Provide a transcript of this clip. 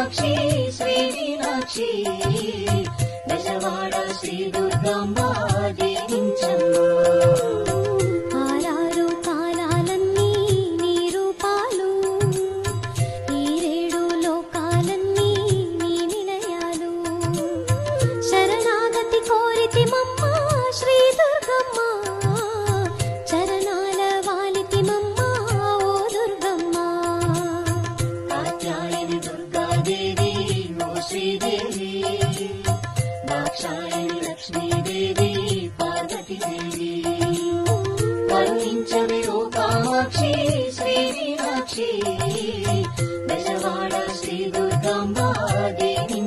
Kamakshi Shri Meenakshi Bezawada Shri Durgamma దీవించమ్మా. Sridevi Dakshayani Lakshmidevi Parvatidevi కరుణించవే ఓ Kamakshi Shri Meenakshi Bezawada Shri Durgamma దేవి